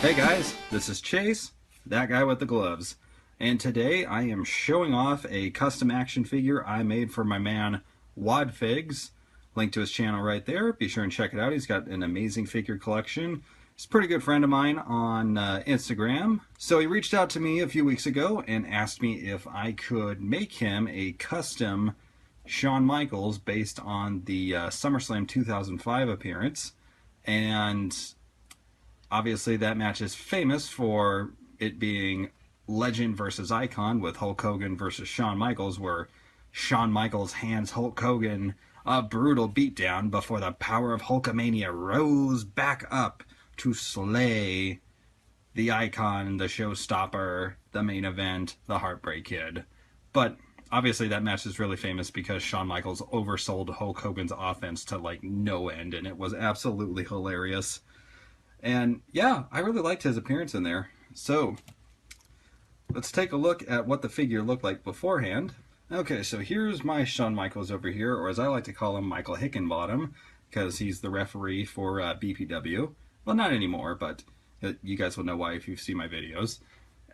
Hey guys, this is Chase, that guy with the gloves, and today I am showing off a custom action figure I made for my man Wadfigs. Link to his channel right there. Be sure and check it out. He's got an amazing figure collection. He's a pretty good friend of mine on Instagram. So he reached out to me a few weeks ago and asked me if I could make him a custom Shawn Michaels based on the SummerSlam 2005 appearance. And obviously that match is famous for it being legend versus icon, with Hulk Hogan versus Shawn Michaels, where Shawn Michaels hands Hulk Hogan a brutal beatdown before the power of Hulkamania rose back up to slay the icon, the showstopper, the main event, the Heartbreak Kid. But obviously that match is really famous because Shawn Michaels oversold Hulk Hogan's offense to like no end, and it was absolutely hilarious. And yeah, I really liked his appearance in there. So let's take a look at what the figure looked like beforehand. Okay, so here's my Shawn Michaels over here, or as I like to call him, Michael Hickenbottom, because he's the referee for BPW. Well, not anymore, but you guys will know why if you've seen my videos.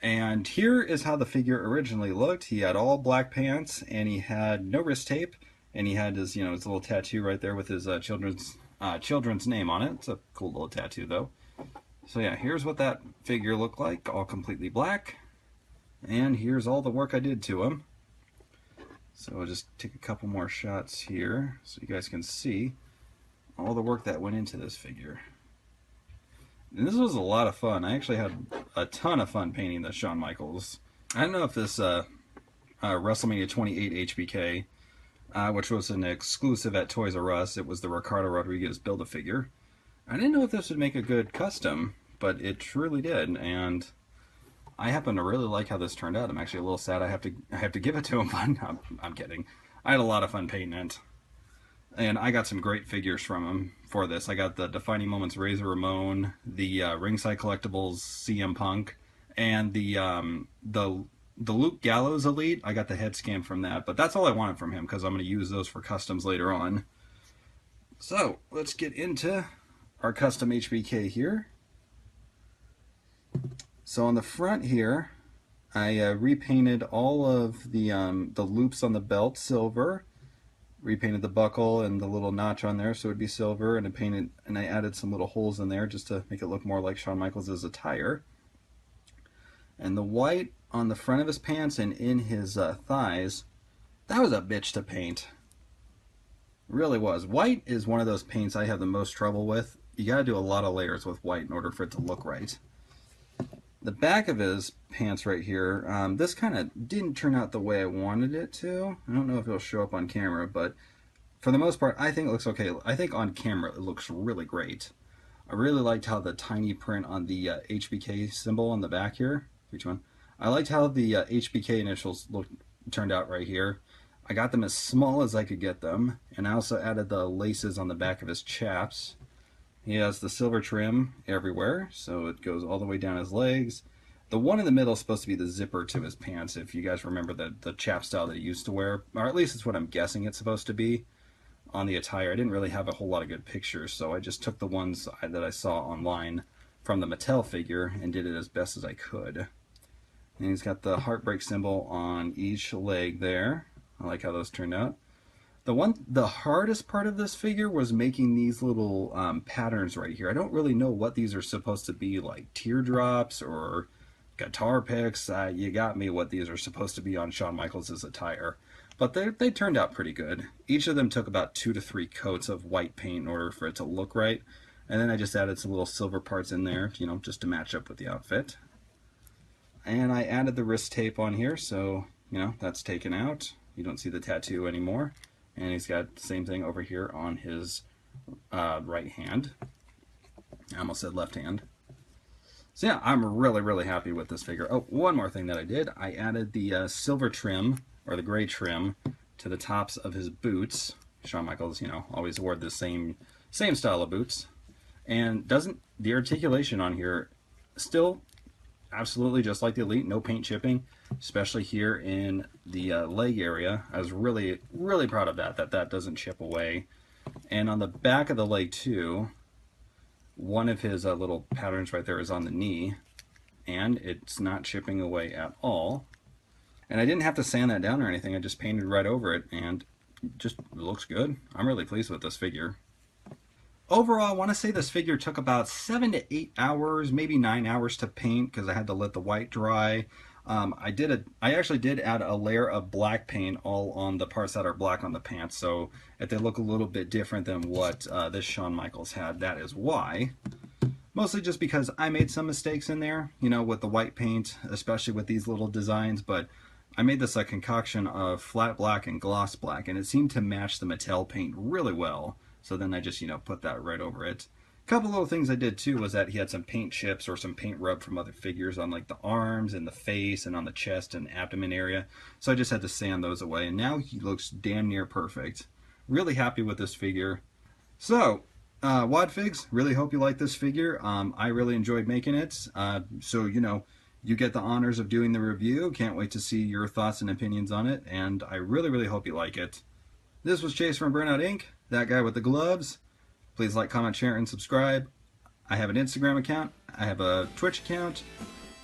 And here is how the figure originally looked. He had all black pants, and he had no wrist tape, and he had his, his little tattoo right there with his children's name on it. It's a cool little tattoo, though. So yeah, here's what that figure looked like, all completely black. And here's all the work I did to him. So I'll just take a couple more shots here so you guys can see all the work that went into this figure. And this was a lot of fun. I actually had a ton of fun painting the Shawn Michaels. I don't know if this WrestleMania 28 HBK, which was an exclusive at Toys R Us, it was the Ricardo Rodriguez Build-A-Figure. I didn't know if this would make a good custom, but it truly did, and I happen to really like how this turned out. I'm actually a little sad I have to give it to him, but I'm kidding. I had a lot of fun painting it, and I got some great figures from him for this. I got the Defining Moments Razor Ramon, the Ringside Collectibles CM Punk, and the Luke Gallows Elite. I got the head scan from that, but that's all I wanted from him because I'm going to use those for customs later on. So let's get into our custom HBK here. So on the front here, I repainted all of the loops on the belt silver, repainted the buckle and the little notch on there so it would be silver, and I added some little holes in there just to make it look more like Shawn Michaels' attire. And the white on the front of his pants and in his thighs, that was a bitch to paint. It really was. White is one of those paints I have the most trouble with. You gotta do a lot of layers with white in order for it to look right. The back of his pants right here, this kind of didn't turn out the way I wanted it to. I don't know if it'll show up on camera, but for the most part, I think it looks okay. I think on camera it looks really great. I really liked how the tiny print on the HBK symbol on the back here. Which one? I liked how the HBK initials turned out right here. I got them as small as I could get them, and I also added the laces on the back of his chaps. He has the silver trim everywhere, so it goes all the way down his legs. The one in the middle is supposed to be the zipper to his pants, if you guys remember the chap style that he used to wear, or at least it's what I'm guessing it's supposed to be on the attire. I didn't really have a whole lot of good pictures, so I just took the ones that I saw online from the Mattel figure and did it as best as I could. And he's got the heartbreak symbol on each leg there. I like how those turned out. The hardest part of this figure was making these little patterns right here. I don't really know what these are supposed to be, like teardrops or guitar picks. You got me what these are supposed to be on Shawn Michaels' attire. But they turned out pretty good. Each of them took about 2 to 3 coats of white paint in order for it to look right. And then I just added some little silver parts in there, just to match up with the outfit. And I added the wrist tape on here, so, that's taken out. You don't see the tattoo anymore. And he's got the same thing over here on his right hand. I almost said left hand. So yeah, I'm really, really happy with this figure. Oh, one more thing that I did. I added the silver trim, or the gray trim, to the tops of his boots. Shawn Michaels, always wore the same style of boots. And the articulation on here still absolutely just like the Elite, no paint chipping, especially here in the leg area. I was really, really proud of that doesn't chip away. And on the back of the leg too, One of his little patterns right there is on the knee, and it's not chipping away at all. And I didn't have to sand that down or anything. I just painted right over it, and it just looks good. I'm really pleased with this figure. Overall, I want to say this figure took about 7 to 8 hours, maybe 9 hours to paint because I had to let the white dry. I actually did add a layer of black paint all on the parts that are black on the pants, so if they look a little bit different than what this Shawn Michaels had, that is why. Mostly just because I made some mistakes in there, you know, with the white paint, especially with these little designs, but I made this a concoction of flat black and gloss black, and it seemed to match the Mattel paint really well. So then I just, you know, put that right over it. A couple little things I did too was that he had some paint chips or some paint rub from other figures on like the arms and the face and on the chest and abdomen area. So I just had to sand those away, and now he looks damn near perfect. Really happy with this figure. So, Wad Figs, really hope you like this figure. I really enjoyed making it. So, you know, you get the honors of doing the review. Can't wait to see your thoughts and opinions on it, and I really, really hope you like it. This was Chase from Burnout Inc., that guy with the gloves. Please like, comment, share, and subscribe. I have an Instagram account. I have a Twitch account,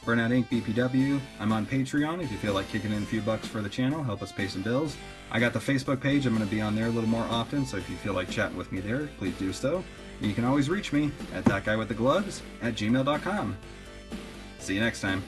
Burnout Inc. BPW. I'm on Patreon if you feel like kicking in a few bucks for the channel. Help us pay some bills. I got the Facebook page. I'm going to be on there a little more often, so if you feel like chatting with me there, please do so. And you can always reach me at thatguywiththegloves@gmail.com. See you next time.